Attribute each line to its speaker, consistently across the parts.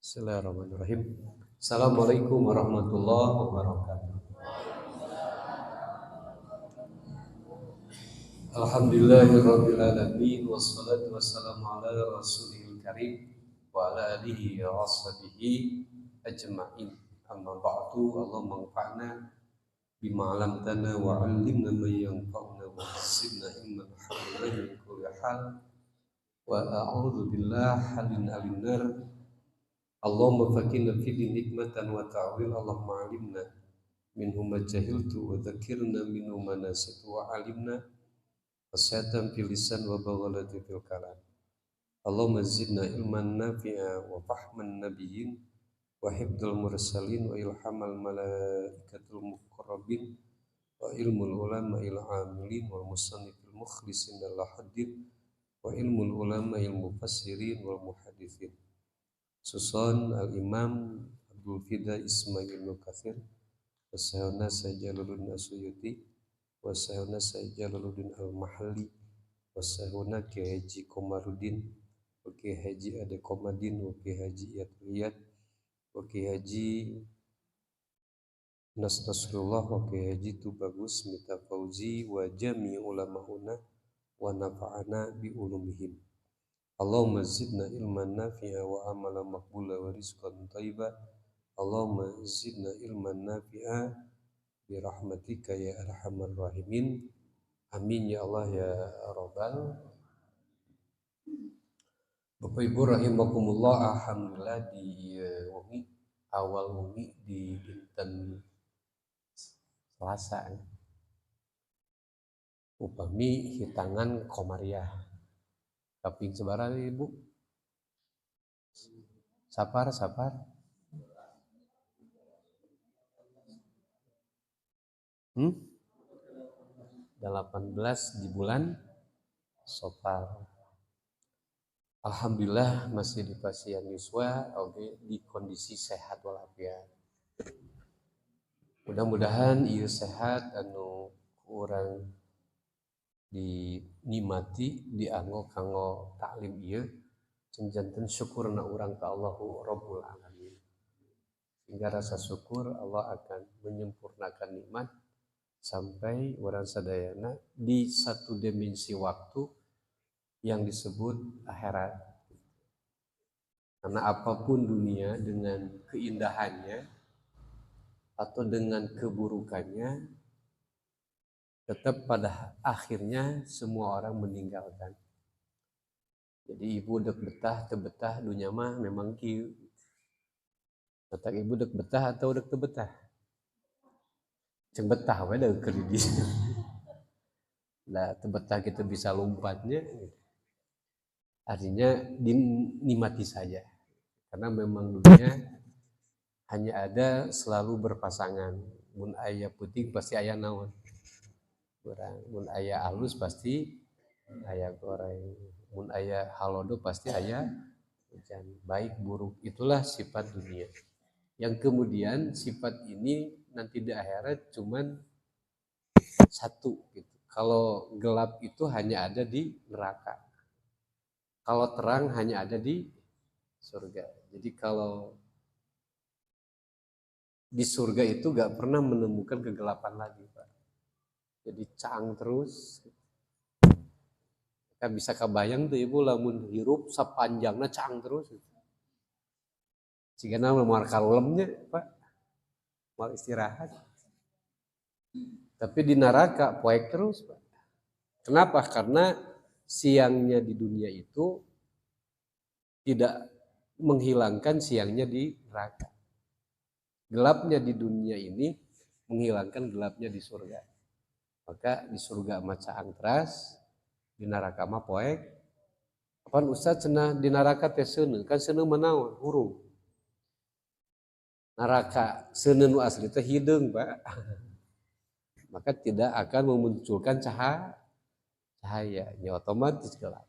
Speaker 1: Bismillahirrahmanirrahim. Assalamualaikum warahmatullahi wabarakatuh. Alhamdulillahirabbil alamin wassalatu wassalamu ala rasulil karim wa ala alihi wa washabihi ajmain. Amma ba'du, Allahumma anfa'na bima 'allamtana wa 'allimna ma yanfa'una wa zidna ilman alhamdulillah min kulli hal wa a'udzu billahi min al-nar. Allahumma fakina fid nikmatan wa ta'wil. Allahumma 'allimna minhum ma jahiltu wa dzakirna minhum ma nasitu wa 'alimna fasatan fil lisan wa baghalati fil kalam. Allahumma zidna ilman nafi'a wa fahman nabiyyin wa hifdzal mursalin wa ilhamal malaikatul muqarrabin wa ilmul ulama'il amilin wal musannifil mukhlisin lahadin wa ilmul ulama'il mufassirin wal muhadithin. Susun al-Imam Abdul Fida Ismail bin Katsir wa sahuna Sajaluddin Asyuti wa sahuna Sajaluddin Al-Mahalli wa sahuna Kiai Haji Komarudin wa Kiai Haji Ade Komadin wa Kiai Haji Iyad wa Kiai Haji Nasrullah wa Kiai Haji Tubagus Mita Fauzi wa jami ulama'una wa nafa'ana bi ulumihim. Allahumma zidna ilman nafi'a wa amalan maqbula wa rizqan thayyiba. Allahumma zidna ilman nafi'a bi rahmatika ya arhamar rahimin. Amin ya Allah ya rabbal. Bapak Ibu rahimakumullah, alhamdulillah di awal wengi di dinten Selasa upami hitangan komariah kaping sebarang Ibu. Sapar 18 di bulan Safar. Alhamdulillah masih di pasien Yuswa, oke, di kondisi sehat walafiat. Mudah-mudahan ieu sehat anu kurang dinikmati dianggo kanggo taklim ieu janten syukurna urang ka Allahu Rabbul Alamin. Hingga rasa syukur Allah akan menyempurnakan nikmat sampai orang sadayana di satu dimensi waktu yang disebut akhirat. Karena apapun dunia dengan keindahannya atau dengan keburukannya, tetap pada akhirnya semua orang meninggalkan. Jadi ibu dek betah teu betah dunia mah memang kieu. Matak ibu dek betah atau dek teu betah? Ceng betah we deuk keur di dieu. Lah teu betah kita bisa lompatnya. Artinya dinikmati saja. Karena memang dunia hanya ada selalu berpasangan. Mun aya peuting pasti aya naon. Mun aya alus pasti aya goreng. Mun aya halodo pasti aya hujan. Baik buruk itulah sifat dunia. Yang kemudian sifat ini nanti di akhirat cuman satu gitu. Kalau gelap itu hanya ada di neraka. Kalau terang hanya ada di surga. Jadi kalau di surga itu gak pernah menemukan kegelapan lagi, Pak. Jadi cang terus. Kita bisa kebayang tuh ibu lamun hirup sapanjangna cang terus. Sigana moal kalemnya, Pak. Moal istirahat. Tapi di neraka poek terus, Pak. Kenapa? Karena siangnya di dunia itu tidak menghilangkan siangnya di neraka. Gelapnya di dunia ini menghilangkan gelapnya di surga. Maka di surga mah caang teras, di neraka mah poek. Kapan Ustaz cenah di neraka teh seuneu? Kan seuneu mah naon? Hurung. Neraka seuneu nu asli teh hideung, Pak. Maka tidak akan memunculkan cahaya, otomatis gelap.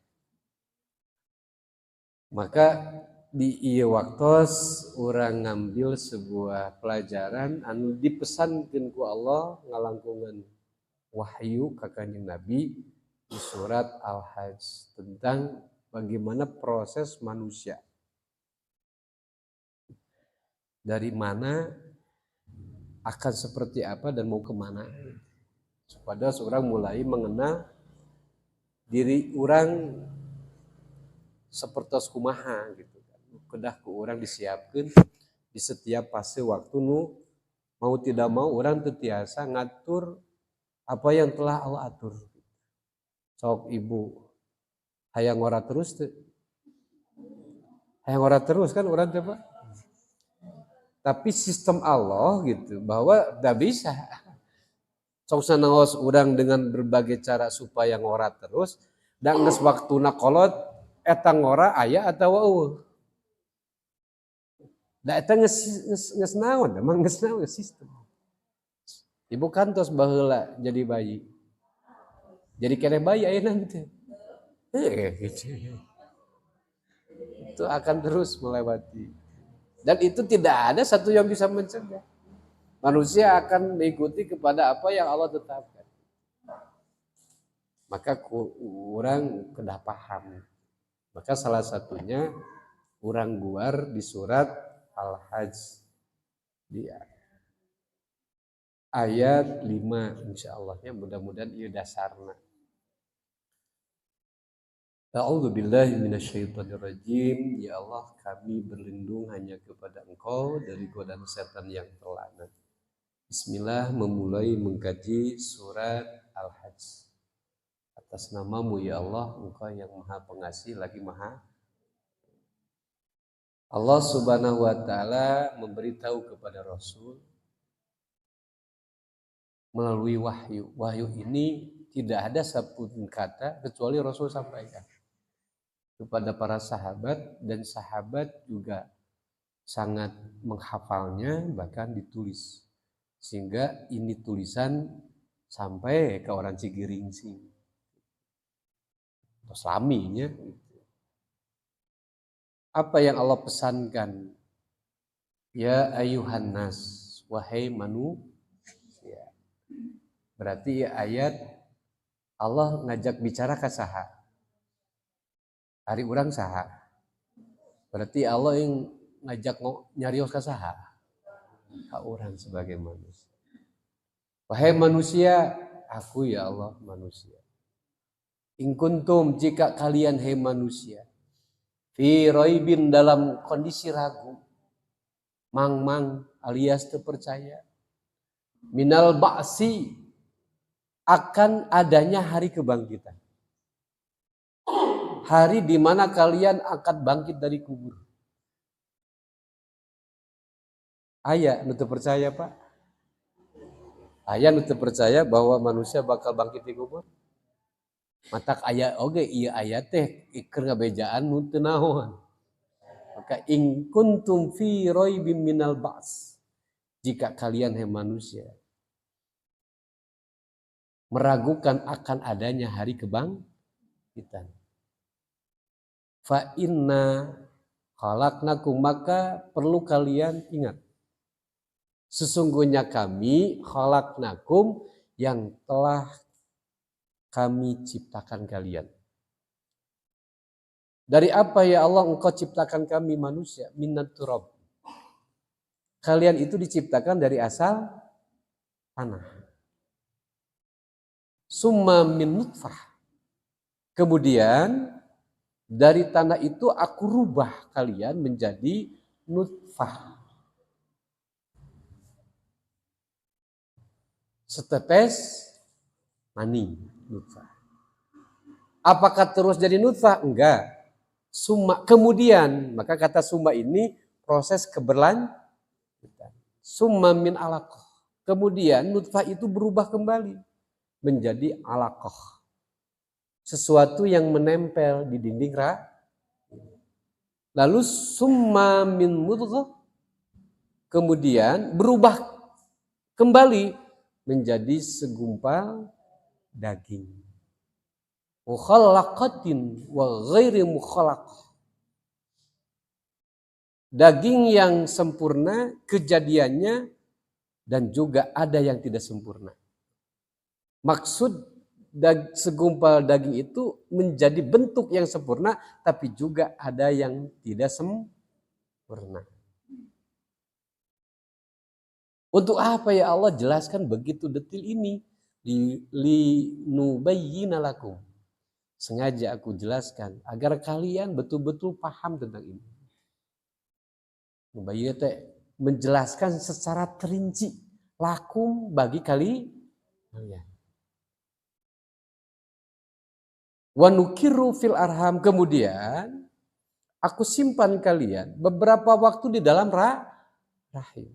Speaker 1: Maka di ieu waktos orang ngambil sebuah pelajaran anu dipesankeun ku Allah ngalangkungan wahyu ka Kanjeng Nabi di surat Al-Hajj tentang bagaimana proses manusia dari mana, akan seperti apa, dan mau kemana. Supaya seorang mulai mengenal diri orang seperti kumaha gitu. Kedah ku orang disiapkan di setiap fase waktu nu mau tidak mau orang tetiasa ngatur apa yang telah Allah atur. Sok ibu hayang ora terus tuh. Hayang ora terus kan orang coba. Tapi sistem Allah gitu bahwa tidak bisa. Sok sanaos orang dengan berbagai cara supaya ngora terus dan geus waktuna kolot eta ngora aya atawa eueuh. Da eta geus naon, emang geus naon sistem. Ibu kantos baheula jadi bayi. Jadi keneh bayi aya nanti. Gitu. Itu akan terus melewati. Dan itu tidak ada satu yang bisa mencegah. Manusia akan mengikuti kepada apa yang Allah tetapkan. Maka orang kedah paham. Maka salah satunya orang guar di surat Al-Hajj di ayat 5 insyaallah ya, mudah-mudahan ieu dasarna. A'udzubillahi minasyaitonirrajim. Ya Allah, kami berlindung hanya kepada Engkau dari godaan setan yang terlaknat. Bismillah, memulai mengkaji surat Al-Hajj. Atas namamu ya Allah, Engkau yang maha pengasih lagi maha. Allah subhanahu wa ta'ala memberitahu kepada Rasul melalui wahyu. Wahyu ini tidak ada satupun kata kecuali Rasul sampaikan kepada para sahabat, dan sahabat juga sangat menghafalnya, bahkan ditulis. Sehingga ini tulisan sampai ke orang Cigiringsi. Selaminya. Apa yang Allah pesankan? Ya ayuhan nas, wahai manusia. Berarti ayat Allah ngajak bicara ke saha. Hari urang saha. Berarti Allah yang ngajak nyarios ke saha. Ka urang sebagai manusia. Wahai manusia, aku ya Allah manusia. In kuntum, jika kalian hai manusia, fi raibin, dalam kondisi ragu, mang alias terpercaya, minal ba'si, akan adanya hari kebangkitan. Hari di mana kalian akan bangkit dari kubur. Aya nu teu percaya, Pak? Aya nu teu percaya bahwa manusia bakal bangkit di kubur? Matak aya oge ieu aya teh keur ngabejaan nu teu naon. Maka in kuntum fi raibim minal ba's, jika kalian hai manusia meragukan akan adanya hari kebangkitan, fa inna khalaqnakum, maka perlu kalian ingat, sesungguhnya kami khalaqnakum, yang telah kami ciptakan kalian. Dari apa ya Allah Engkau ciptakan kami manusia? Minat turab. Kalian itu diciptakan dari asal tanah. Summa min nutfah. Kemudian dari tanah itu aku rubah kalian menjadi nutfah. Setetes mani, nutfah. Apakah terus jadi nutfah? Enggak. Summa, kemudian, maka kata summa ini proses keberlanjutan. Summa min alaqah. Kemudian nutfah itu berubah kembali menjadi alaqah. Sesuatu yang menempel di dinding rahim. Lalu summa min mudghah. Kemudian berubah kembali menjadi segumpal daging. Mukhallaqatin wa ghairi mukhallaqah. Daging yang sempurna kejadiannya dan juga ada yang tidak sempurna. Maksud segumpal daging itu menjadi bentuk yang sempurna, tapi juga ada yang tidak sempurna. Untuk apa ya Allah jelaskan begitu detil ini? Linubayyina lakum. Sengaja aku jelaskan agar kalian betul-betul paham tentang ini. Nubayyina menjelaskan secara terinci lakum bagi kalian. Wa nukiru fil arham, kemudian aku simpan kalian beberapa waktu di dalam rahim.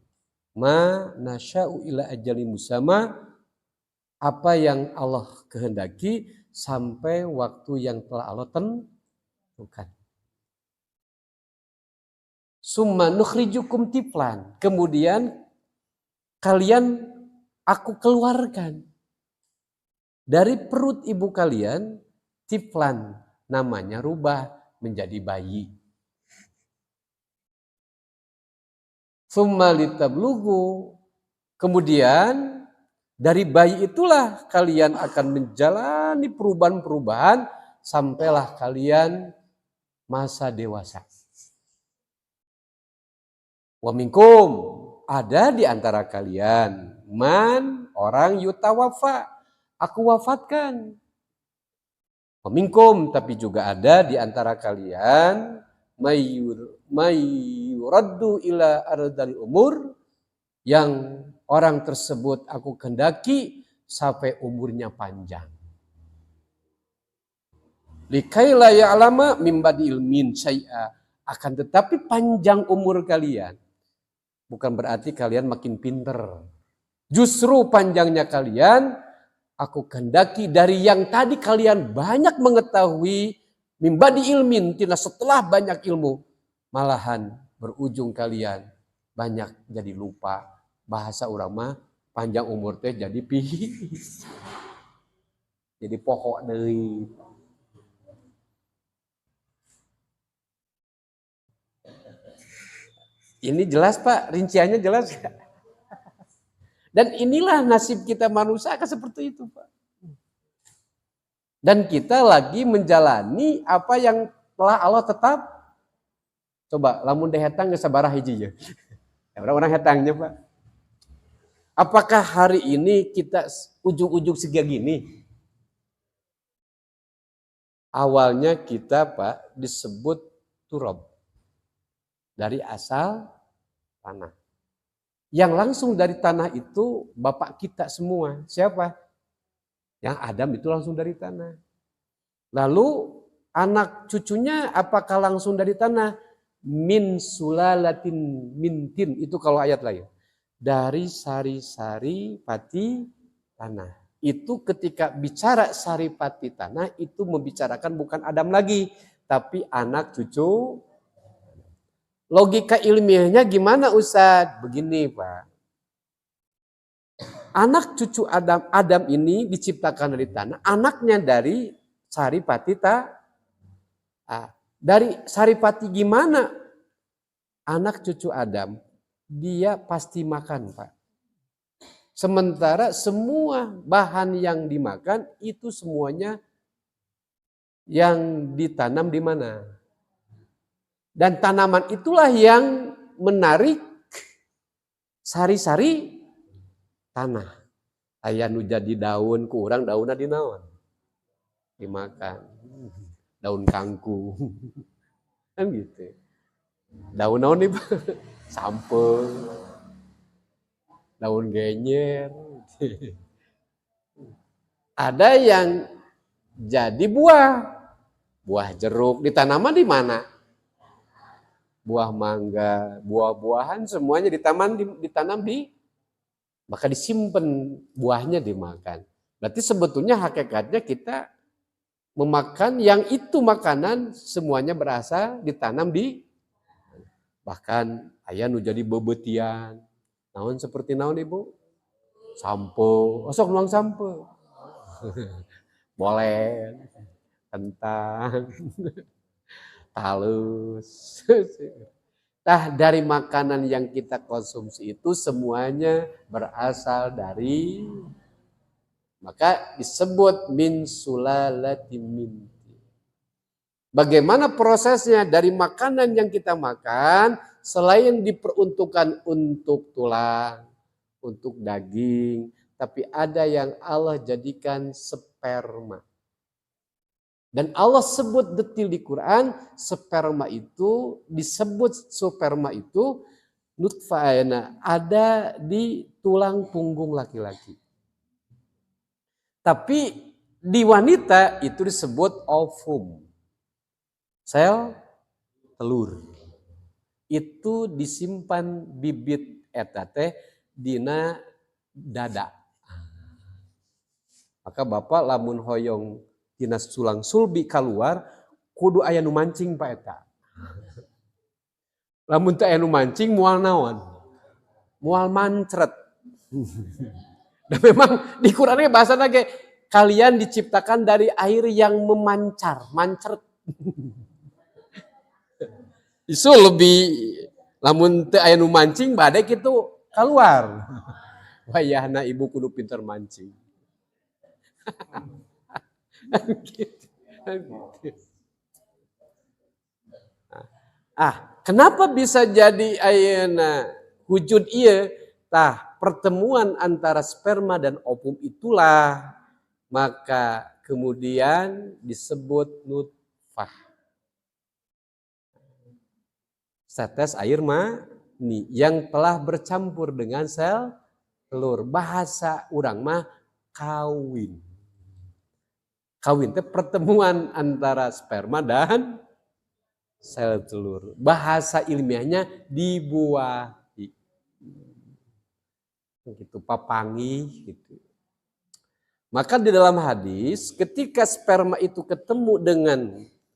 Speaker 1: Ma nasya'u ila ajalin musamma, apa yang Allah kehendaki sampai waktu yang telah Allah tentukan. Summa nukhrijukum tiflan, kemudian kalian aku keluarkan dari perut ibu kalian tiflan, namanya rubah menjadi bayi. Summa litablugu, kemudian dari bayi itulah kalian akan menjalani perubahan-perubahan sampailah kalian masa dewasa. Wa minkum, ada di antara kalian man, orang yutawafa, aku wafatkan. Wa minkum, tapi juga ada di antara kalian mayuraddu ila ardhil umur, yang orang tersebut aku kehendaki sampai umurnya panjang. Likaila ya'lama min ba'di ilmin syai'a, akan tetapi panjang umur kalian bukan berarti kalian makin pinter. Justru panjangnya kalian aku kehendaki dari yang tadi kalian banyak mengetahui min ba'di ilmin, tidak setelah banyak ilmu, malahan berujung kalian banyak jadi lupa. Bahasa urang mah panjang umur teh jadi pihis. Jadi pokok deui. Ini jelas Pak, rinciannya jelas gak? Dan inilah nasib kita manusia akan seperti itu Pak. Dan kita lagi menjalani apa yang telah Allah tetap. Coba, lamun dehetang geus sabaraha hiji ya. Orang hetangnya Pak. Apakah hari ini kita ujung-ujung segini? Awalnya kita Pak disebut turab. Dari asal tanah. Yang langsung dari tanah itu bapak kita semua. Siapa? Yang Adam itu langsung dari tanah. Lalu anak cucunya apakah langsung dari tanah? Min sulalatin mintin. Itu kalau ayat lain. Dari sari-sari pati tanah. Itu ketika bicara sari pati tanah itu membicarakan bukan Adam lagi. Tapi anak cucu. Logika ilmiahnya gimana Ustadz? Begini Pak. Anak cucu Adam ini diciptakan dari tanah. Anaknya dari saripati dari saripati gimana? Anak cucu Adam. Dia pasti makan Pak. Sementara semua bahan yang dimakan itu semuanya yang ditanam di mana? Dan tanaman itulah yang menarik sari-sari tanah. Aya nu jadi daun ku urang daunna dinaon? Dimakan. Daun kangkung. Kan gitu. Daun naon nih? Sampel. Daun genyer. Ada yang jadi buah. Buah jeruk ditanam di mana? Buah mangga, buah-buahan semuanya ditanam di, maka disimpan buahnya dimakan. Berarti sebetulnya hakikatnya kita memakan yang itu makanan semuanya berasal ditanam di, bahkan aya nu jadi bebetian. Naon seperti naon Ibu? Sampo, osok nuang sampo. Boleh, kentang. Halus. Nah, dari makanan yang kita konsumsi itu semuanya berasal dari, maka disebut min sulalatin minti. Bagaimana prosesnya dari makanan yang kita makan selain diperuntukkan untuk tulang, untuk daging, tapi ada yang Allah jadikan sperma. Dan Allah sebut detil di Quran, sperma itu disebut sperma itu nutfah ada di tulang punggung laki-laki. Tapi di wanita itu disebut ovum. Sel telur. Itu disimpan bibit eta teh dina dada. Maka bapak lamun hoyong dina sulang sulbi keluar kudu aya nu mancing Pak eta. Lamun teu aya nu mancing moal naon? Moal mancret. Dan memang di Qur'annya bahasana ge kalian diciptakan dari air yang memancar, mancret. Isu lebih lamun teu aya nu mancing bade kitu keluar. Wayahna ibu kudu pinter mancing. Kenapa bisa jadi ayeuna wujud ieu? Tah, pertemuan antara sperma dan ovum itulah maka kemudian disebut nutfah. Setes air mani yang telah bercampur dengan sel telur. Bahasa urang mah kawin. Kawin itu pertemuan antara sperma dan sel telur. Bahasa ilmiahnya dibuahi. Gitu, papangi gitu. Maka di dalam hadis ketika sperma itu ketemu dengan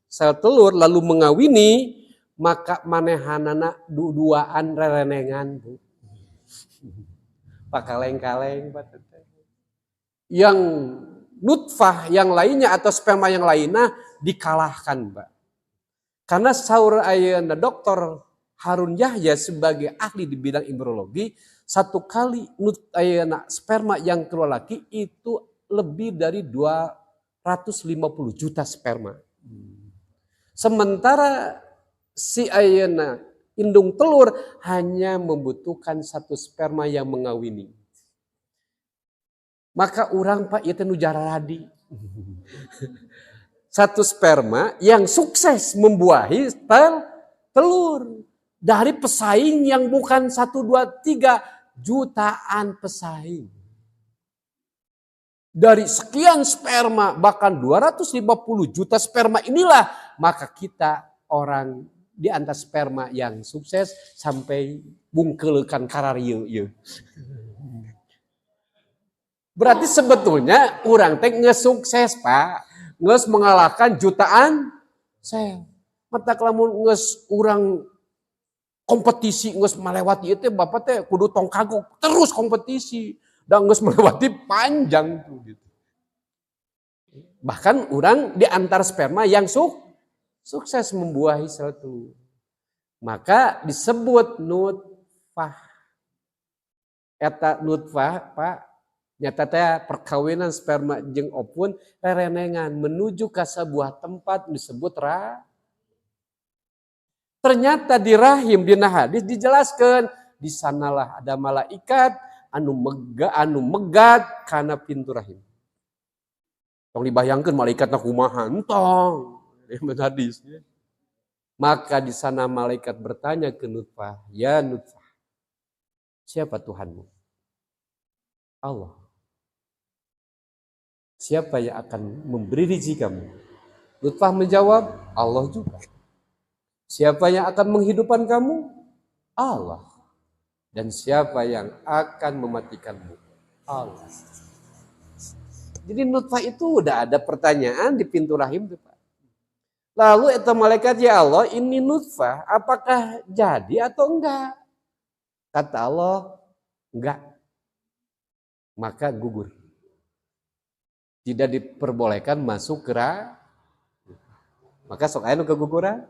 Speaker 1: sel telur lalu mengawini, maka manehanana duaan rerenengan Bu. Pakaleng-kaleng yang nutfah yang lainnya atau sperma yang lainnya dikalahkan, Mbak. Karena saur ayeuna Dr. Harun Yahya sebagai ahli di bidang embriologi, satu kali ayeuna sperma yang keluar laki itu lebih dari 250 juta sperma. Sementara si ayeuna indung telur hanya membutuhkan satu sperma yang mengawini. Maka orang Pak itu nu jararadi. Satu sperma yang sukses membuahi telur. Dari pesaing yang bukan 1, 2, 3 jutaan pesaing. Dari sekian sperma bahkan 250 juta sperma inilah maka kita orang di antara sperma yang sukses sampai bungkelekan kararieu ieu. Berarti sebetulnya orang teh ngesukses Pak, nges mengalahkan jutaan sel. Mata lamun nges orang kompetisi nges melewati itu Bapak teh kudu tong kagok terus kompetisi dan nges melewati panjang tuh gitu. Bahkan orang di antara sperma yang sukses membuahi sel telur. Maka disebut nutfah. Eta nutfah Pak nyata teh perkawinan sperma jeung ovum rerenengan menuju ke sebuah tempat disebut Ternyata di rahim dina hadis dijelaskan di sanalah ada malaikat anu megat kana pintu rahim. Tong dibayangkeun malaikatna kumaha entong hadisnya. Maka di sana malaikat bertanya ke nutfah, "Ya nutfah, siapa Tuhanmu?" Allah. Siapa yang akan memberi rezeki kamu? Nutfah menjawab, Allah juga. Siapa yang akan menghidupkan kamu? Allah. Dan siapa yang akan mematikanmu? Allah. Jadi nutfah itu udah ada pertanyaan di pintu rahim tuh Pak. Lalu itu malaikat, ya Allah ini nutfah apakah jadi atau enggak? Kata Allah, enggak. Maka gugur. Tidak diperbolehkan masuk ke maka sok aya nu keguguran.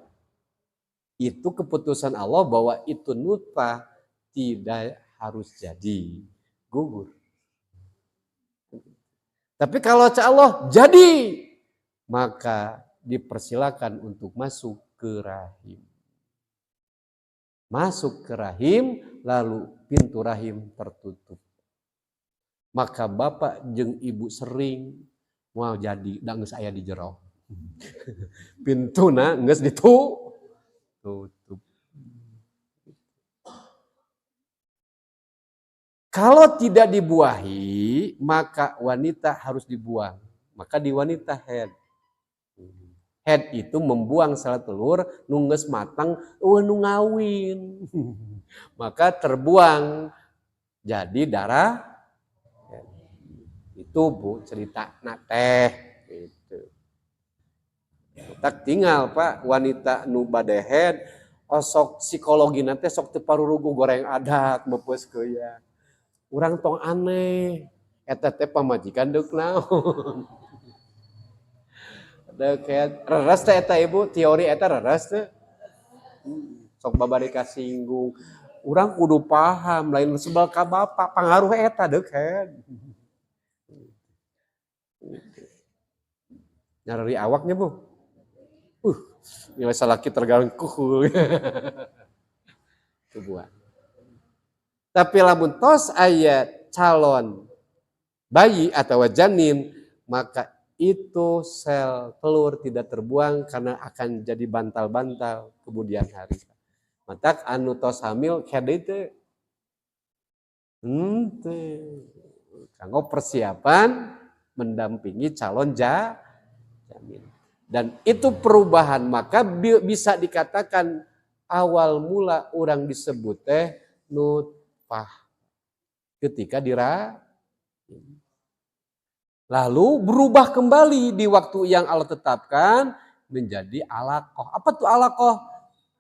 Speaker 1: Itu keputusan Allah bahwa itu nutfah tidak harus jadi gugur. Tapi kalau Allah jadi, maka dipersilakan untuk masuk ke rahim. masuk ke rahim, lalu pintu rahim tertutup. Maka bapak jeung ibu sering mau jadi da geus aya di jero. Pintuna geus ditutup. Kalau tidak dibuahi, maka wanita harus dibuang. Maka di wanita head. Head itu membuang sel telur, nungges matang, nu ngawin. Maka terbuang jadi darah. Itu Bu cerita teh. Gitu. Tak tinggal Pak wanita nu bade head, sok psikologi nanti sok teu parurugu goreng adat meupeuskeun ya. Urang tong aneh, eta teh pamajikan deuk naon. Deuk reres teh eta ibu, teori eta reres teh. Sok babari kasinggung. Urang kudu paham, lain sebal ka bapak, pangaruh eta deuk head. Nyari awaknya Bu. Nilai salaki tergalung kuhu. Itu buat. Tapi lamun tos aya calon bayi atau janin, maka itu sel telur tidak terbuang karena akan jadi bantal-bantal kemudian hari. Maka anu tos hamil kade teh kanggo persiapan mendampingi calon janin. Dan itu perubahan, maka bisa dikatakan awal mula orang disebut teh nutfah ketika dirahim. Lalu berubah kembali di waktu yang Allah tetapkan menjadi alaqah. Apa tuh alaqah?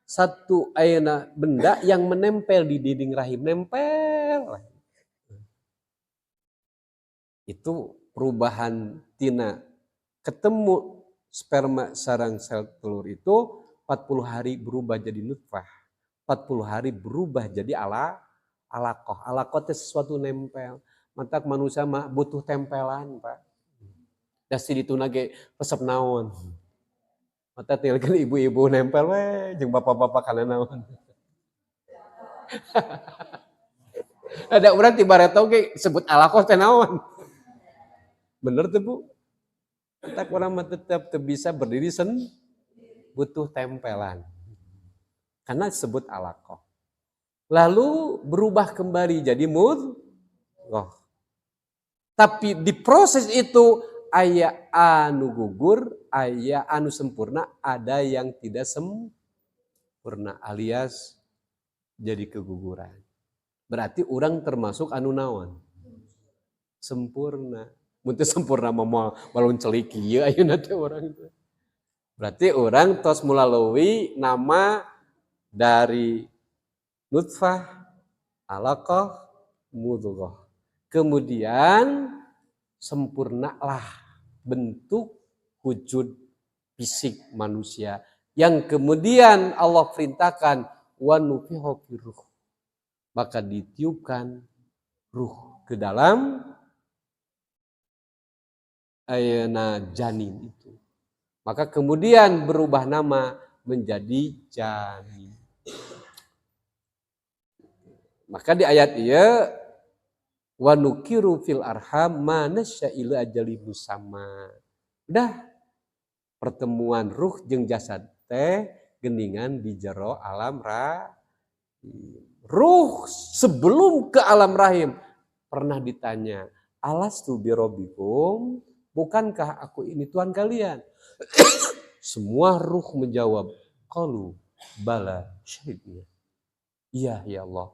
Speaker 1: Satu ayeuna benda yang menempel di dinding rahim, nempel. Itu perubahan tina ketemu sperma sarang sel telur itu 40 hari berubah jadi nutfah. 40 hari berubah jadi alaqah. Alaqah itu sesuatu nempel. Mantak manusia mah butuh tempelan, Pak. Dasi dituna ge resep naon. Mata tinggalkan ibu-ibu nempel we jeung bapak-bapak kana naon. Ada urang ti bareto ge sebut alaqah teh naon. Bener tuh Bu? Tak orang tetap bisa berdiri butuh tempelan. Karena disebut alaqah. Lalu berubah kembali jadi mudghah. Tapi di proses itu aya anu gugur, aya anu sempurna, ada yang tidak sempurna alias jadi keguguran. Berarti orang termasuk anu naon? Sempurna. Muntah sempurna mau balun celik ieu ayeuna teh urang teh. Berarti orang tos melalui nama dari nutfah, alaqah, mudghah. Kemudian sempurnalah bentuk wujud fisik manusia yang kemudian Allah perintahkan wa nufiha ruh. Maka ditiupkan ruh ke dalam ayeuna janin itu. Maka kemudian berubah nama menjadi janin. Maka di ayat ieu wa nukiru fil arham ma nasya'il ajali musamma. Udah pertemuan ruh jeung jasad teh geningan di jero alam rahim. Ruh sebelum ke alam rahim pernah ditanya, alastu birabbikum? Bukankah aku ini Tuhan kalian? Semua ruh menjawab, qalu bala syahidna. Iya ya Allah,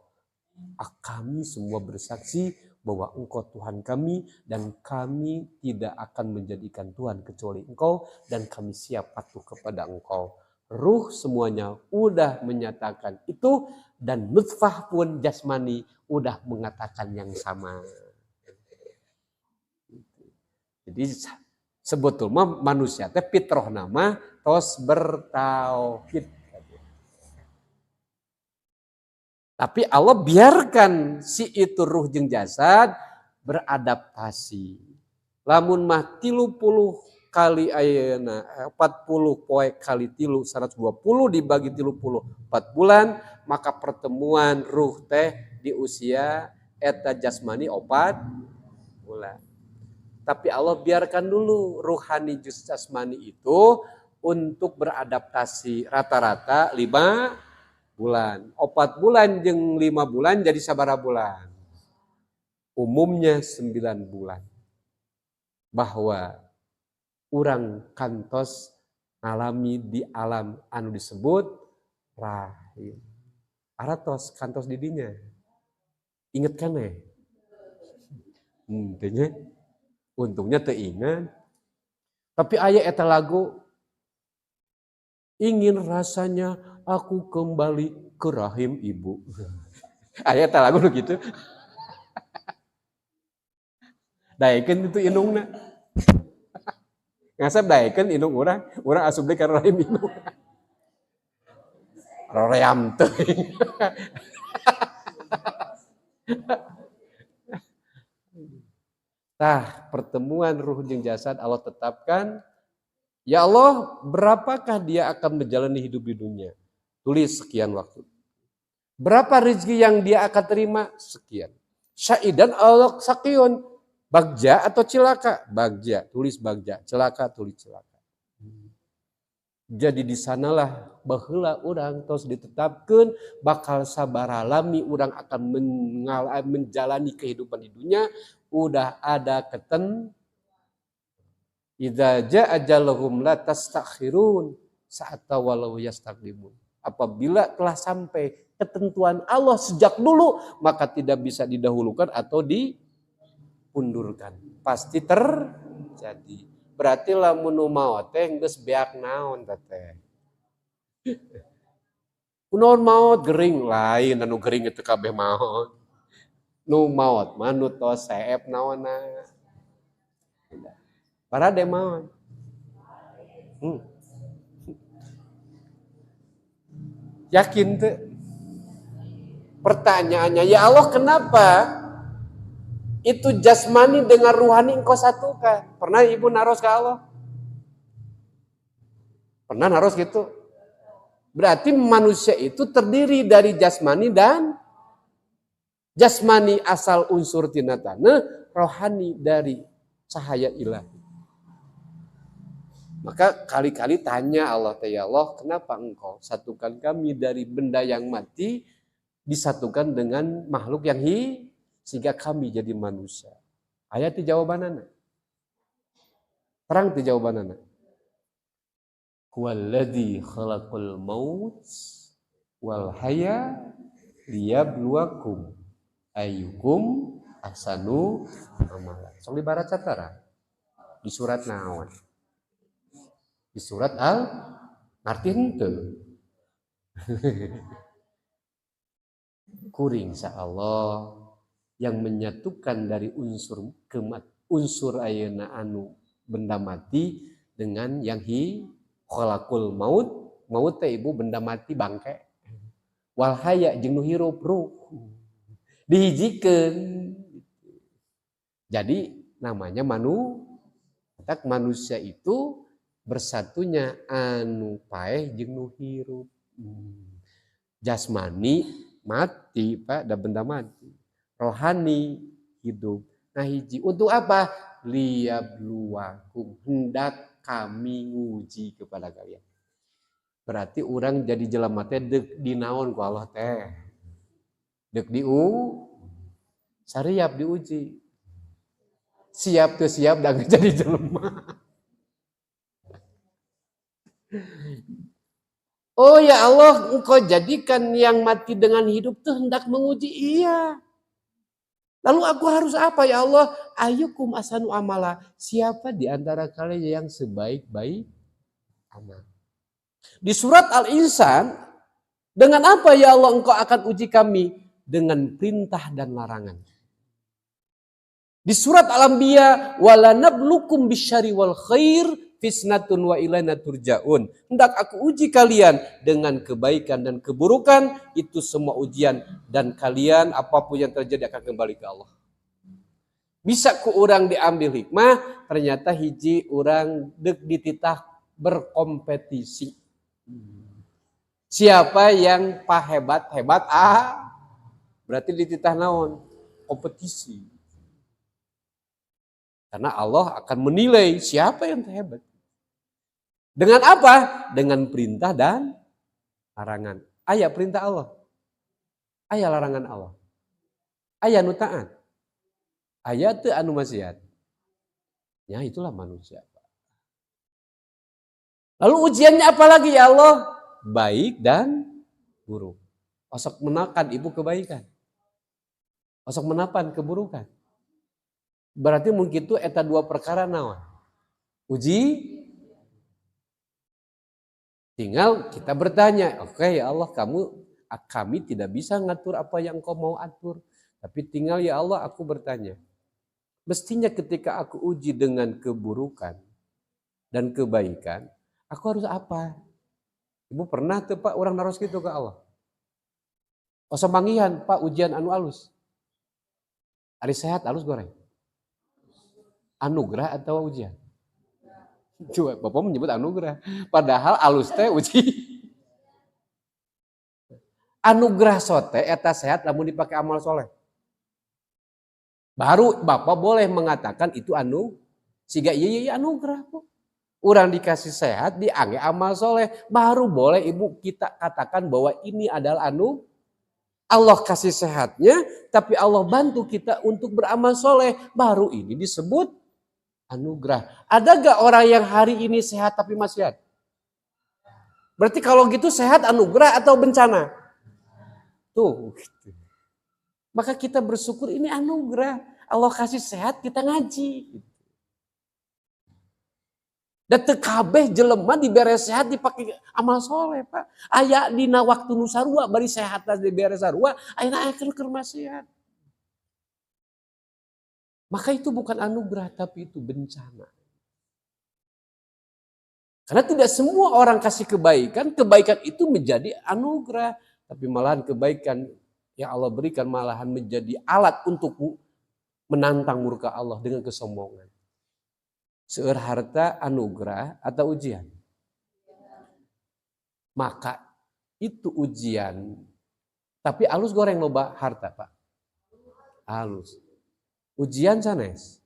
Speaker 1: kami semua bersaksi bahwa Engkau Tuhan kami dan kami tidak akan menjadikan Tuhan kecuali Engkau dan kami siap patuh kepada Engkau. Ruh semuanya udah menyatakan itu dan nutfah pun jasmani udah mengatakan yang sama. Jadi sebetulnya manusia teh fitrah nama tos bertauhid. Tapi Allah biarkan si itu ruh jeung jasad beradaptasi. Lamun mah 30 kali ayeuna 40 poe kali 3 120 dibagi 30 4 bulan, maka pertemuan ruh teh di usia eta jasmani 4 bulan. Tapi Allah biarkan dulu ruhani jasmani itu untuk beradaptasi rata-rata 5 bulan. 4 bulan jeung 5 bulan jadi sabaraha bulan? Umumnya 9 bulan. Bahwa urang kantos ngalami di alam anu disebut rahim. Aratos kantos didinya. Inget kan Intinya untungnya teu ingat. Tapi aya eta lagu ingin rasanya aku kembali ke rahim ibu. Aya eta lagu gitu. Daekeun itu indungna. Ngasap daekeun indung urang asup deui ka rahim indung. Roream teuing. Tah, pertemuan ruh jeung jasad Allah tetapkan. Ya Allah, berapakah dia akan menjalani hidup di dunia? Tulis sekian waktu. Berapa rezeki yang dia akan terima? Sekian. Syaidan Allah sakiyun. Bagja atau cilaka? Bagja, tulis bagja. Celaka, tulis celaka. Jadi di sanalah baheula urang tos ditetapkan bakal sabaralami urang akan menjalani kehidupan di dunia. Udah ada idza jaa ajaluhum la tastakhirun sa'ata walau yastaqdimun. Apabila telah sampai ketentuan Allah sejak dulu, maka tidak bisa didahulukan atau dipundurkan. Pasti terjadi. Berarti lamun nu maot teh geus beak naon teh. Kunaon maot gering lain anu gering itu kabeh maot. Nu maot mah nu tos seep naonna. Parade maot. Yakin tuh? Pertanyaannya, ya Allah kenapa itu jasmani dengan ruhani engkau satukan? Pernah ibu naros ke Allah? Pernah naros gitu? Berarti manusia itu terdiri dari jasmani dan jasmani asal unsur tinatana, rohani dari cahaya ilahi. Maka kali-kali tanya Allah, ya Allah, kenapa engkau satukan kami dari benda yang mati disatukan dengan makhluk yang hidup sehingga kami jadi manusia? Ayat di jawabanana. Terang di jawabanana. Huwallazi khalaqal maut wal haya liyabluwakum ayyukum ahsanu amala. Sok dibaca tara. Di surat naon? Di surat Al ngarti henteu. Kuring sa Allah yang menyatukan dari unsur ayeuna anu benda mati dengan yang khalaqul maut teh ibu benda mati bangke. Wal haya jeung nu hirup ruh. Dihijikeun. Jadi namanya manusia itu bersatunya anu paeh jeung nu hirup. Jasmani mati, Pak, da benda mati. Rohani hidup. Nah hiji untuk apa? Liyabluwakum, hendak kami nguji kepada kalian. Berarti orang jadi jelema teh deuk dinaon ku Allah teh. Deuk sariap diuji. Siap teu siap da jadi jelema. Oh ya Allah, engkau jadikan yang mati dengan hidup itu hendak menguji. Iya. Lalu aku harus apa ya Allah? Ayyukum ahsanu amala. Siapa di antara kalian yang sebaik-baik amal? Di surat Al-Insan, dengan apa ya Allah engkau akan uji kami? Dengan perintah dan larangan. Di surat Al-Anbiya, walanablukum bisyari wal khair fisnatun wa ilaina turja'un. Hendak aku uji kalian dengan kebaikan dan keburukan, itu semua ujian, dan kalian apapun yang terjadi akan kembali ke Allah. Bisa ku urang diambil hikmah, ternyata hiji urang dek dititah berkompetisi. Siapa yang hebat, berarti dititah naon? Kompetisi. Karena Allah akan menilai siapa yang terhebat. Dengan apa? Dengan perintah dan larangan. Aya perintah Allah. Aya larangan Allah. Aya nu taat. Aya teu anu maksiat. Ya itulah manusia. Lalu ujiannya apa lagi ya Allah? Baik dan buruk. Osok menakan ibu kebaikan. Osok menapan keburukan. Berarti mungkin itu eta dua perkara naon? Uji. Tinggal kita bertanya, oke ya Allah, kami tidak bisa ngatur apa yang Engkau mau atur. Tapi tinggal ya Allah, aku bertanya. Mestinya ketika aku uji dengan keburukan dan kebaikan, aku harus apa? Ibu pernah tuh Pak orang naros gitu ke Allah? Osamangihan Pak ujian anu alus. Hari sehat alus goreng. Anugerah atau ujian? Coba Bapak menyebut anugerah. Padahal alus teh uji. Anugerah sote eta sehat namun dipakai amal soleh. Baru Bapak boleh mengatakan itu siga iya anugerah kok. Orang dikasih sehat diangge amal soleh. Baru boleh ibu kita katakan bahwa ini adalah Allah kasih sehatnya, tapi Allah bantu kita untuk beramal soleh. Baru ini disebut anugerah. Ada gak orang yang hari ini sehat tapi maksiat? Berarti kalau gitu sehat anugerah atau bencana? Tuh. Maka kita bersyukur ini anugerah. Allah kasih sehat kita ngaji. Dan tekabeh jelema dibere sehat dipakai amal soleh Pak. Aya dina waktu nu sarua bari sehat dibere sarua, ayeuna aya keur maksiat. Maka itu bukan anugerah tapi itu bencana. Karena tidak semua orang kasih kebaikan itu menjadi anugerah. Tapi malahan kebaikan yang Allah berikan malahan menjadi alat untuk menantang murka Allah dengan kesombongan. Seueur harta anugerah atau ujian? Maka itu ujian. Tapi alus goreng loba harta Pak. Alus. Ujian sanes.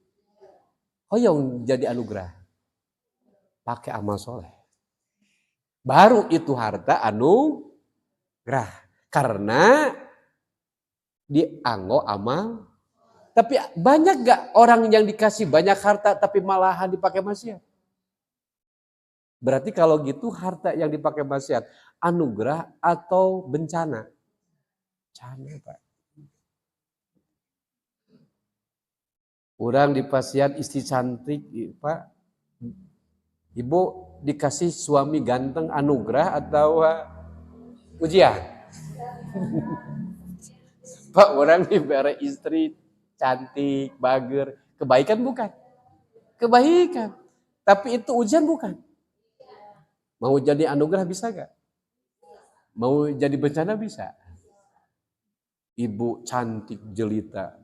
Speaker 1: Hoyong jadi anugerah. Pakai amal soleh. Baru itu harta anugerah. Karena dianggo amal. Tapi banyak gak orang yang dikasih banyak harta tapi malahan dipakai maksiat? Berarti kalau gitu harta yang dipakai maksiat anugerah atau bencana? Bencana Pak. Orang di pasien istri cantik Pak. Ibu dikasih suami ganteng anugerah atau ujian? Pak orang diberi istri cantik, bager, kebaikan bukan? Kebaikan. Tapi itu ujian bukan? Mau jadi anugerah bisa gak? Mau jadi bencana bisa? Ibu cantik jelita.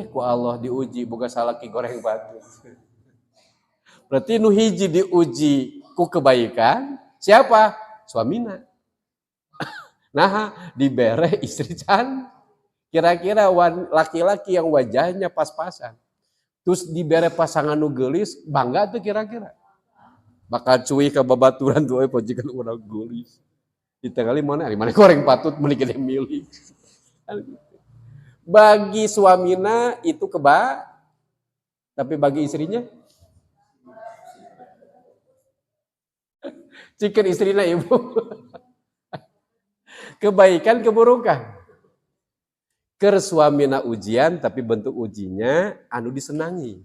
Speaker 1: Ku Allah diuji bukan salah ki goreng batu. Berarti nu hiji diuji ku kebaikan, siapa? Suamina. Nah, dibere istri cantik. Kira-kira laki-laki yang wajahnya pas-pasan. Terus dibere pasangan nu geulis, bangga tuh kira-kira. Bakal cuy ke babaturan tuh pojikan urang geulis. Ditinggali mana goreng patut meuli gede milih. Bagi suamina itu tapi bagi istrinya cikin istrinya ibu. Kebaikan keburukan. Ker suamina ujian tapi bentuk ujinya anu disenangi.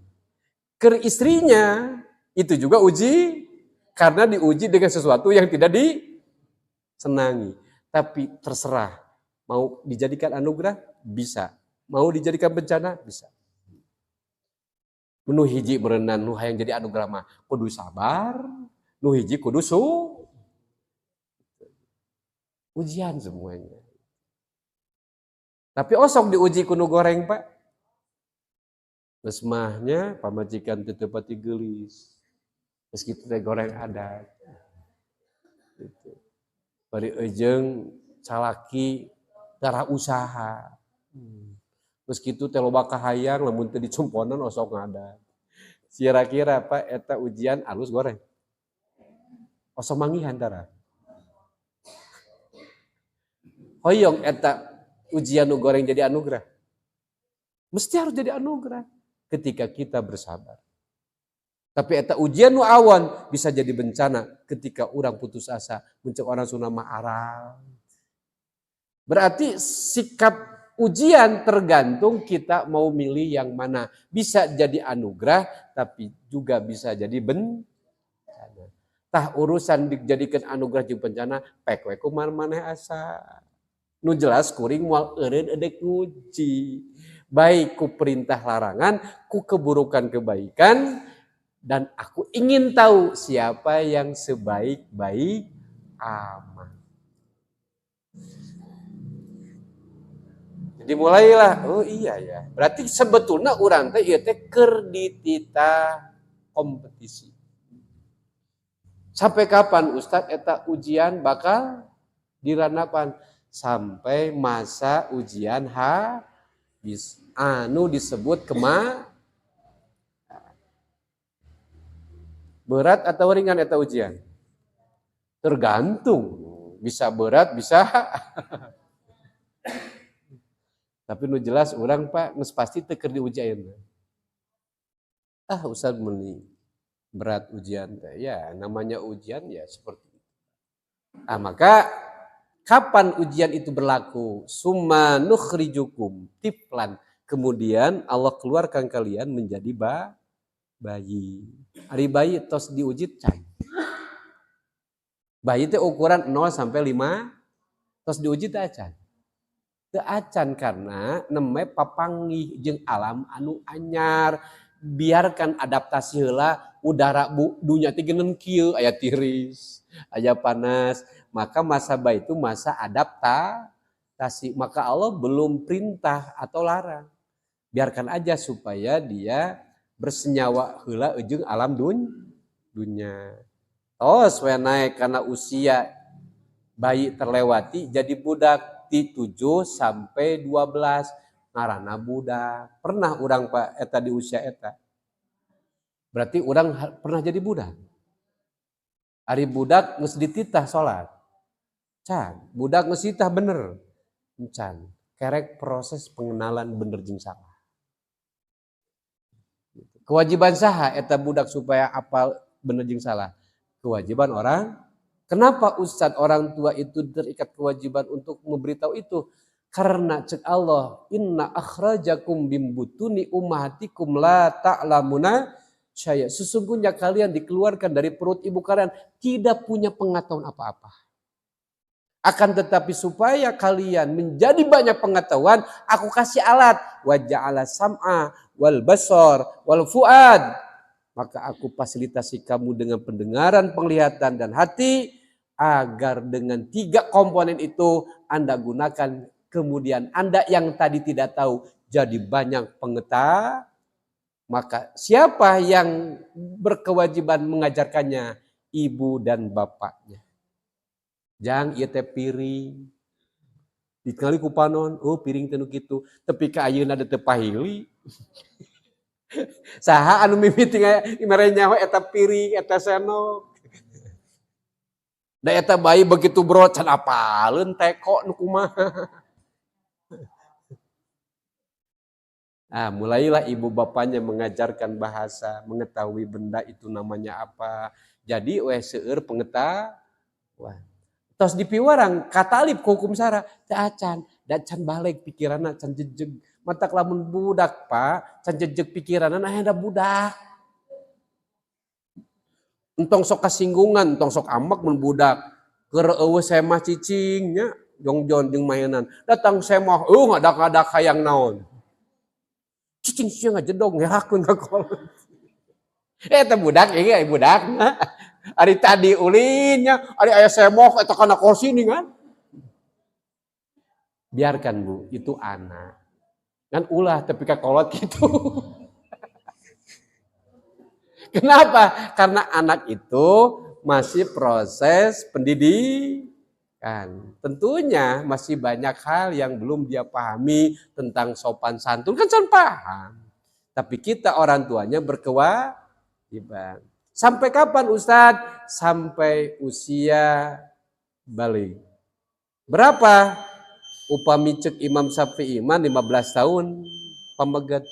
Speaker 1: Ker istrinya itu juga uji karena diuji dengan sesuatu yang tidak disenangi. Tapi terserah mau dijadikan anugerah bisa, mau dijadikan bencana bisa. Nu hiji merenang nu hayang jadi anugerah mah kudu sabar, nu hiji kudu ujian semuanya. Tapi osok diuji kudu goreng Pak. Mesmahnya pamajikan teu teu pati geulis. Meski teh goreng adat. Gitu. Bari ejeung calaki tara usaha. Meski itu teh loba kahayang lamun teu dicumponan osok ngadat. Kira-kira apa eta ujian alus goreng. Osok mangihan tara. Hoyong eta ujian nu goreng jadi anugerah. Mesti harus jadi anugerah ketika kita bersabar. Tapi eta ujian nu awan bisa jadi bencana ketika orang putus asa, muncul orang Sunda mah arang. Berarti sikap ujian tergantung kita mau milih yang mana. Bisa jadi anugerah tapi juga bisa jadi bencana. Tah urusan dijadikan anugerah jeung bencana pek we kumaha maneh asa. Nu jelas kuring moal eureun edek nguji. Baik ku perintah larangan, ku keburukan kebaikan, dan aku ingin tahu siapa yang sebaik-baik aman. Jadi mulailah, oh iya ya. Berarti sebetulnya urang teh ieu teh keur ditita kompetisi. Sampai kapan Ustadz eta ujian bakal diranapan? Sampai masa ujian habis. Anu disebut berat atau ringan eta ujian? Tergantung. Bisa berat, bisa. Tapi nu jelas orang Pak geus pasti teu keur diujian. Ustaz meni berat ujian teh. Ya, namanya ujian ya seperti itu. Maka kapan ujian itu berlaku? Summa nukhrijukum tiflan. Kemudian Allah keluarkan kalian menjadi bayi. Ari bayi tos diuji can. Bayi itu ukuran 0 sampai 5 tos diuji teh acan. Teu acan karena neme papanggih jeung alam anu anyar. Biarkan adaptasi heula udara dunya teh geuneun kieu aya tiris, aya panas. Maka masa bayi itu masa adaptasi. Maka Allah belum perintah atau larang. Biarkan aja supaya dia bersenyawa heula jeung alam dunya. Tos we naik karena usia bayi terlewati jadi budak di 7 sampai 12 ngaranna budak. Pernah urang Pak eta di usia eta. Berarti urang pernah jadi budak. Ari budak geus dititah salat. Can, budak geus dititah bener. Can, kerek proses pengenalan bener jeung salah. Kewajiban saha eta budak supaya apal bener jeung salah? Kewajiban orang. Kenapa Ustadz orang tua itu terikat kewajiban untuk memberitahu itu? Karena cek Allah, inna akhrajakum bimbutuni ummahatikum la ta'lamuna syai'a. Sesungguhnya kalian dikeluarkan dari perut ibu kalian tidak punya pengetahuan apa-apa. Akan tetapi supaya kalian menjadi banyak pengetahuan, aku kasih alat. Wa ja'ala sam'a wal basar wal fuad. Maka aku fasilitasi kamu dengan pendengaran, penglihatan, dan hati. Agar dengan 3 komponen itu Anda gunakan. Kemudian Anda yang tadi tidak tahu jadi banyak pengetahuan. Maka siapa yang berkewajiban mengajarkannya? Ibu dan bapaknya. Jang ieu teh piring. Dikali ku panon, oh piring teh nu kitu. Tepi ka ayeuna teu pahili. Saha anu mimiti mere nyawa eta piring, eta senok. Da eta bayi begitu bro can apaleun teko nu kumaha. Mulailah ibu bapaknya mengajarkan bahasa, mengetahui benda itu namanya apa. Jadi seueur pengetahuan. Tos dipiwarang katalib hukum syara teu acan, da can balik pikiranna can jejeg. Matak lamun budak Pak, can jejeg pikiranna aya budak. Entong sok kasinggungan, entong sok ambek mun budak. Keur eueuh semah cicing nya, jongjon jeung mainan. Datang semah, ngadak-ngadak hayang naon. Cicing sia ngajedog ngerakeun ka kolot. Eta budak ieu budak. Ari tadi ulinnya, ari aya semah eta kana kursi ningan. Biarkan Bu, itu anak. Kan ulah tapi ka kolot gitu. Kenapa? Karena anak itu masih proses pendidikan. Tentunya masih banyak hal yang belum dia pahami tentang sopan santun. Kan soal paham. Tapi kita orang tuanya berkewajiban. Sampai kapan Ustadz? Sampai usia balik. Berapa? Upami cek Imam Syafi'i 15 tahun pamegat.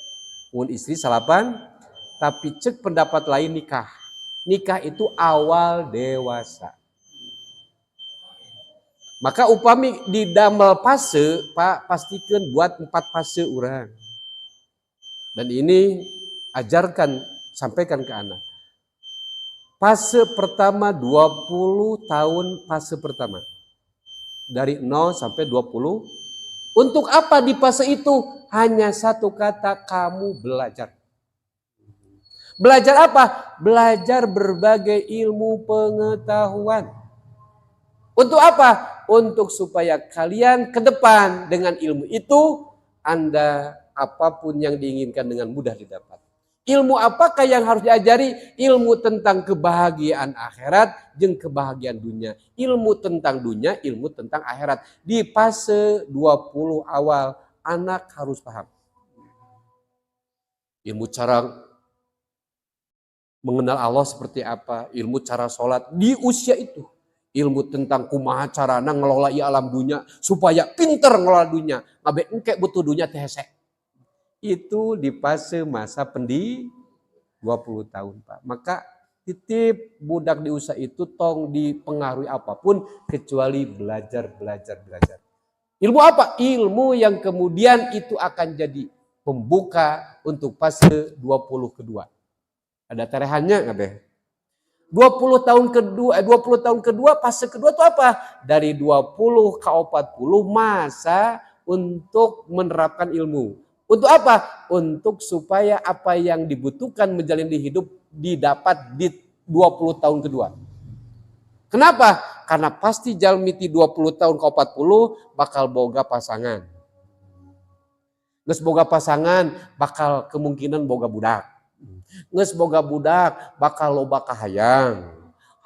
Speaker 1: Un istri salapan. Tapi cek pendapat lain nikah. Nikah itu awal dewasa. Maka upami di damel fase, Pak, pastikan buat 4 fase orang. Dan ini ajarkan, sampaikan ke anak. Fase pertama 20 tahun fase pertama. Dari 0 sampai 20. Untuk apa di fase itu? Hanya satu kata, kamu belajar. Belajar apa? Belajar berbagai ilmu pengetahuan. Untuk apa? Untuk supaya kalian ke depan dengan ilmu itu, Anda apapun yang diinginkan dengan mudah didapat. Ilmu apakah yang harus diajari? Ilmu tentang kebahagiaan akhirat dan kebahagiaan dunia. Ilmu tentang dunia, ilmu tentang akhirat. Di fase 20 awal, anak harus paham. Ilmu cara mengenal Allah seperti apa, ilmu cara sholat di usia itu. Ilmu tentang kumaha carana ngelola alam dunia supaya pinter ngelola dunia. Ngabe engke butuh dunia tehesek. Itu di fase masa 20 tahun, Pak. Maka titip budak di usia itu tong dipengaruhi apapun kecuali belajar. Ilmu apa? Ilmu yang kemudian itu akan jadi pembuka untuk fase 20 kedua. Ada tarehannya nggak deh? 20 tahun kedua, fase kedua itu apa? Dari 20 ke 40 masa untuk menerapkan ilmu. Untuk apa? Untuk supaya apa yang dibutuhkan menjalani hidup didapat di 20 tahun kedua. Kenapa? Karena pasti jalmiti 20 tahun ke 40 bakal boga pasangan. Geus boga pasangan bakal kemungkinan boga budak. Nges boga budak bakal loba kahayang.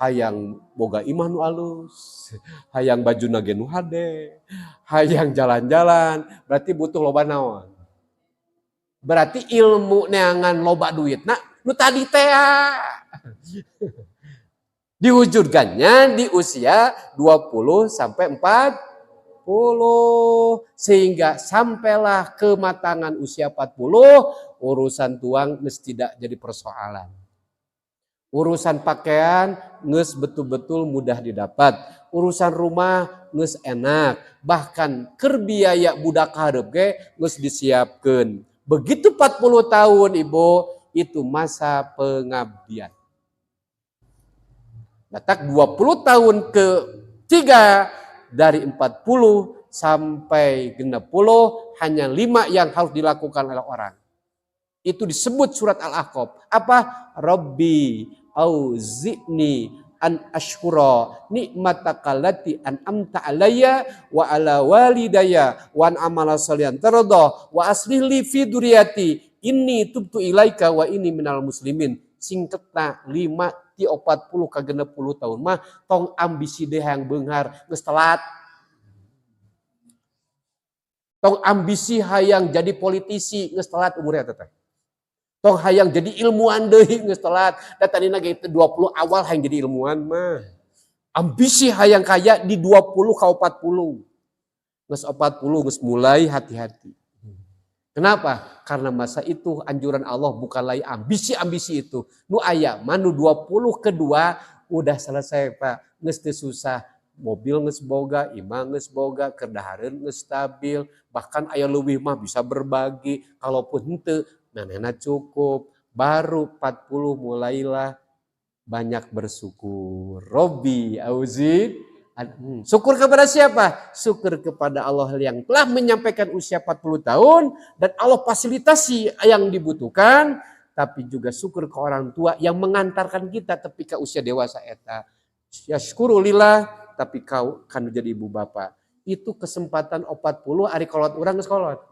Speaker 1: Hayang boga imah nu alus. Hayang bajuna ge nu hade. Hayang jalan-jalan. Berarti butuh loba naon? Berarti ilmu neangan loba duit. Nah, nu tadi teh diwujudkannya di usia 20 sampai 40. Sehingga sampailah kematangan usia 40, urusan tuang nges tidak jadi persoalan. Urusan pakaian nges betul-betul mudah didapat. Urusan rumah nges enak. Bahkan keur biaya budak hareup ge nges disiapkeun. Begitu 40 tahun Ibu, itu masa pengabdian. Datak 20 tahun ketiga dari 40 sampai 60 hanya 5 yang harus dilakukan oleh orang. Itu disebut surat Al-Ahqaf. Apa? Rabbi auzi'ni an ashkura ni'mataka allati an'amta alayya wa ala walidayya wa an amala shalihan tarda wa aslih li fi dzurriyyati inni tubtu ilaika wa inni minal muslimin. Singketna 5 ti 40 ka 60 tahun mah tong ambisi deh yang beunghar geus telat. Tong ambisi hayang jadi politisi geus telat umurnya teteh. Tong hayang jadi ilmuwan deui geus telat. Da tadina ge 20 awal hayang jadi ilmuwan mah. Ambisi hayang kaya di 20 ka 40. Geus 40 geus mulai hati-hati. Kenapa? Karena masa itu anjuran Allah bukan lagi ambisi-ambisi itu. Nu aya manu 20 kedua udah selesai Pak. Geus teu susah. Mobil geus boga, imah geus boga, kerdahareun geus stabil. Bahkan aya leuwih mah bisa berbagi. Kalaupun henteu, manehna cukup. Baru 40 mulailah banyak bersyukur. Robbi auzid. Syukur kepada siapa? Syukur kepada Allah yang telah menyampaikan usia 40 tahun dan Allah fasilitasi yang dibutuhkan, tapi juga syukur ke orang tua yang mengantarkan kita tepi ke usia dewasa eta. Syukurillah, tapi kau kan jadi ibu bapak. Itu kesempatan 40 ari kolot urang geus kolot.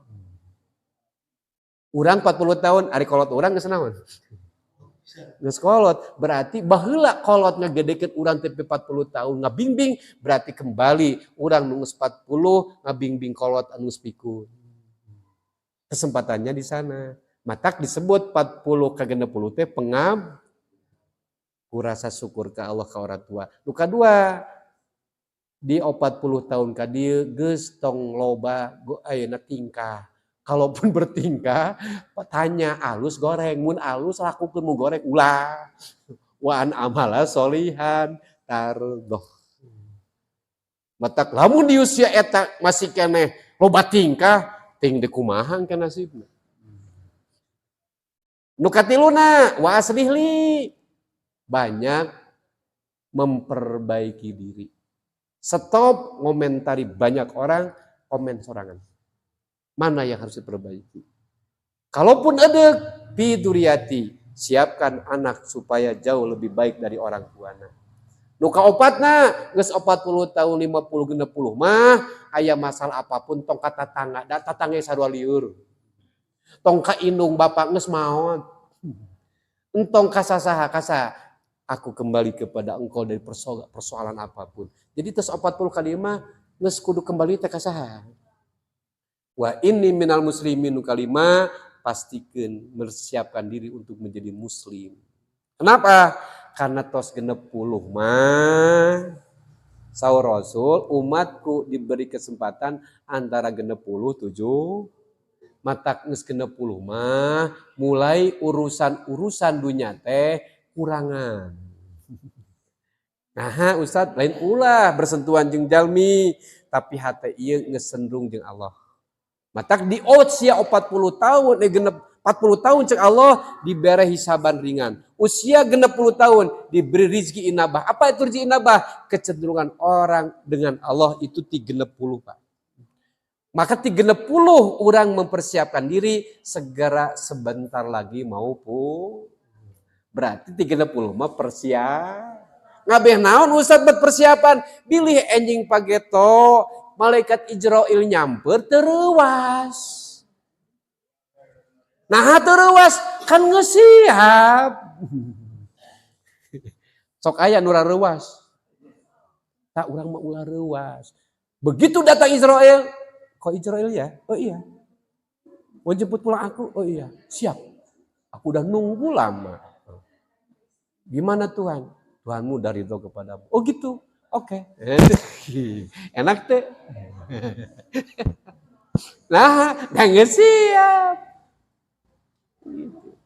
Speaker 1: Urang 40 tahun ari kolot urang geus naon?
Speaker 2: Geus kolot berarti baheula kolot ngagedekeun urang teh 40 tahun ngabimbing berarti kembali urang nu geus 40 ngabimbing kolot anu geus pikun. Kesempatannya di sana. Matak disebut 40 ka 60 teh pengab kurasa syukur ke Allah ka orang tua. Nu kadua di 40 tahun ka dieu geus tong loba ayeuna tingkah. Kalaupun bertingkah, tanya alus goreng, mun alus lakukeun mu goreng ulah. Wa an amala solihan tardoh. Matak lamun di usia eta masih keneh loba tingkah, ting di kumaha kana nasibna. Nu katiluna wa aslihli banyak memperbaiki diri. Stop ngomentari banyak orang, komen sorangan. Mana yang harus diperbaiki? Kalaupun ada biduriati, siapkan anak supaya jauh lebih baik dari orang tuana. Nu kaopatna geus 40 tahun 50 60 mah aya masalah apapun tong ka tatangga, da tatangga sarua lieur. Tong ka indung bapak geus maot. Entong ka sasaha kasa aku kembali kepada engkau dari persoalan apapun. Jadi tes 40 kali mah geus kudu kembali teh ka saha? Wa inni minal muslimin kalima pastikan mempersiapkan diri untuk menjadi muslim. Kenapa? Karena tos 60 mah saur Rasul umatku diberi kesempatan antara 60 7 matak geus 60 mah mulai urusan dunya teh kurangan. Nah, Ustaz lain ulah bersentuhan jeung jalmi tapi hate ieu geus sendrung jeung Allah. Matak di usia 40 tahun, genep 40 tahun cek Allah diberi hisaban ringan. Usia 60 tahun diberi rizki inabah. Apa itu rizki inabah? Kecenderungan orang dengan Allah itu 30 Pak. Maka 30 orang mempersiapkan diri segera sebentar lagi mau berarti 30 mah persiap. Ngabeh naon Ustaz buat persiapan? Bilih enjing pageto. Malaikat Ijrail nyamper tereuwas. Nah tereuwas kan ngesiap. Sok aya nu reuwas. Tak urang mah ulah reuwas. Begitu datang Israel, kok Israel ya? Oh iya. Mau jemput pulang aku? Oh iya. Siap. Aku udah nunggu lama. Gimana Tuhan? Tuhanmu dari ridho kepadamu. Oh gitu. Oke. Enak teh. Nah, nggak siap.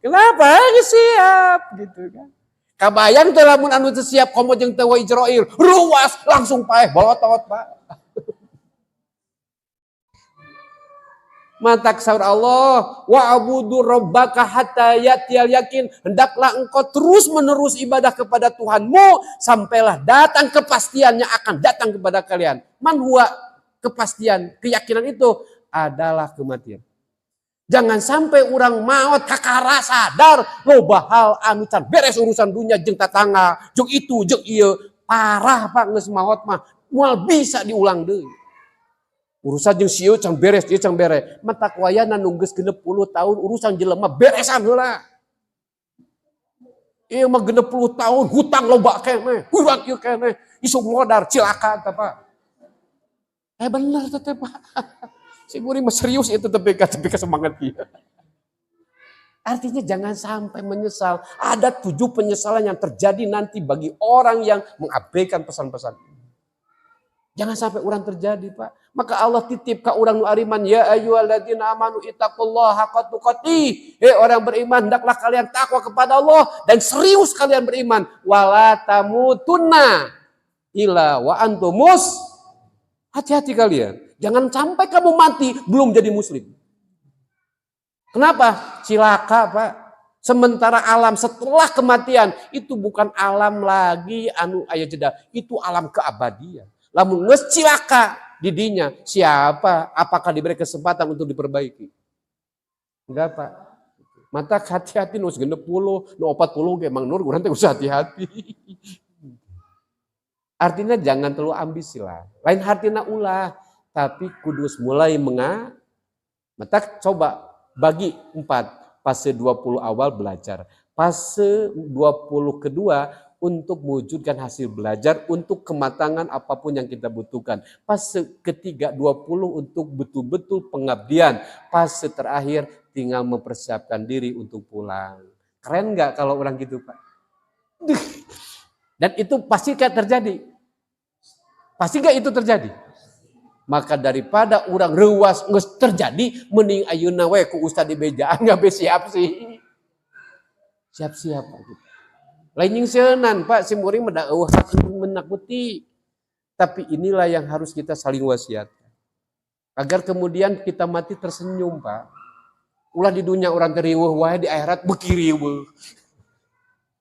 Speaker 2: Kenapa nggak siap gitu kan? Kabayang teh lamun anu teu siap komo jeung teu Ijrail, ruas langsung paeh bolotot, Pak. Matak saur Allah, wa abudu rabbaka hatta yatiyal yakin. Hendaklah engkau terus menerus ibadah kepada Tuhanmu sampailah datang kepastiannya akan datang kepada kalian. Man huwa kepastian, keyakinan itu adalah kematian. Jangan sampai orang maot kakara sadar loba hal anu can beres urusan dunia jeung tatangga, jeung itu jeung ieu parah Pak geus maot mah moal bisa diulang deui. Urusan jeung sieu can beres, ieu can beres. Matak wayana nu geus 60 tahun urusan jelema beresan heula. Ieu mah 60 tahun hutang loba keneh, hurang ieu keneh, isuk modar cilaka teh Pak. Bener teh Pak. Si murid mah serius itu tapi semangat dia. Artinya jangan sampai menyesal. Ada 7 penyesalan yang terjadi nanti bagi orang yang mengabaikan pesan-pesan. Jangan sampai orang terjadi Pak. Maka Allah titip ke orang nu ariman. Ya ayyuhalladzina amanu ittaqullaha haqqa tuqatih. Hei orang beriman, hendaklah kalian takwa kepada Allah. Dan serius kalian beriman. Wala tamutunna illa wa antumus. Hati-hati kalian. Jangan sampai kamu mati belum jadi muslim. Kenapa? Cilaka Pak. Sementara alam setelah kematian itu bukan alam lagi anu aya jeda. Itu alam keabadian. Lamun geus cilaka didinya siapa? Apakah diberi kesempatan untuk diperbaiki? Enggak Pak. Mata hati-hati nu 60, nu 40 ge Mang Nur urang teh usah hati-hati. Artinya jangan terlalu ambisi lah. Lain hartina ulah. Tapi kudus mulai Mata coba bagi 4. Fase 20 awal belajar. Fase 20 kedua untuk mewujudkan hasil belajar untuk kematangan apapun yang kita butuhkan. Fase ketiga 20 untuk betul-betul pengabdian. Fase terakhir tinggal mempersiapkan diri untuk pulang. Keren nggak kalau orang gitu, Pak? Dan itu pasti kayak terjadi. Pasti nggak itu terjadi? Maka daripada orang rewas nges terjadi, mending ayeuna we ku ustad di bejaan nggak siap sih. Siap-siap Pak. Lain yang seunan Pak, si muring mendakwa menakuti. Tapi inilah yang harus kita saling wasiatkan. Agar kemudian kita mati tersenyum Pak. Ulah di dunia orang teriweuh wae, di akhirat bekiriweuh.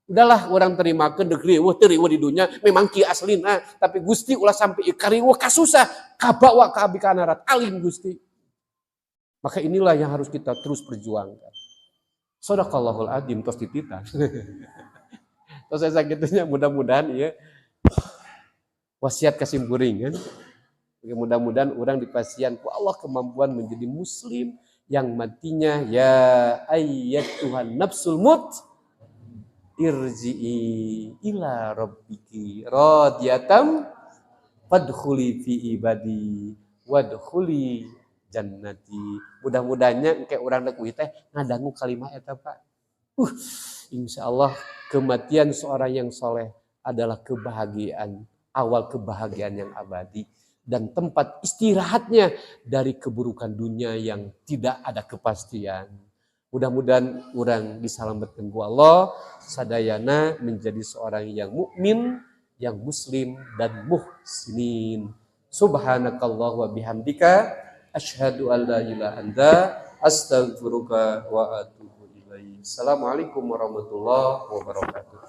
Speaker 2: Udahlah orang terimakeun deuk riweuh teu riweuh di dunia memang kieu aslina, tapi Gusti ulah sampai kariweuh kasusah kabawa ka abi ka narat alim Gusti. Maka inilah yang harus kita terus perjuangkan. Shadaqallahul adzim tos tititan. Tos saya sakitnya mudah-mudahan ya wasiat kasih buring kan. Mudah-mudahan orang dipasihan ku Allah kemampuan menjadi muslim yang matinya ya ayyatuhan nafsul mut irji'i ila rabbiki radiyatam fadkhuli fi ibadi wadkhuli jannati. Mudah-mudahnya kayak orang nek teh ngadangu kalimat eta Pak. Insyaallah kematian seorang yang soleh adalah kebahagiaan, awal kebahagiaan yang abadi dan tempat istirahatnya dari keburukan dunia yang tidak ada kepastian. Mudah-mudahan orang diselamatkan ku Allah sadayana menjadi seorang yang mukmin, yang muslim dan muhsinin. Subhanakallah wa bihamdika asyhadu an la ilaha illa astaghfiruka wa atubu ilaik. Assalamualaikum warahmatullahi wabarakatuh.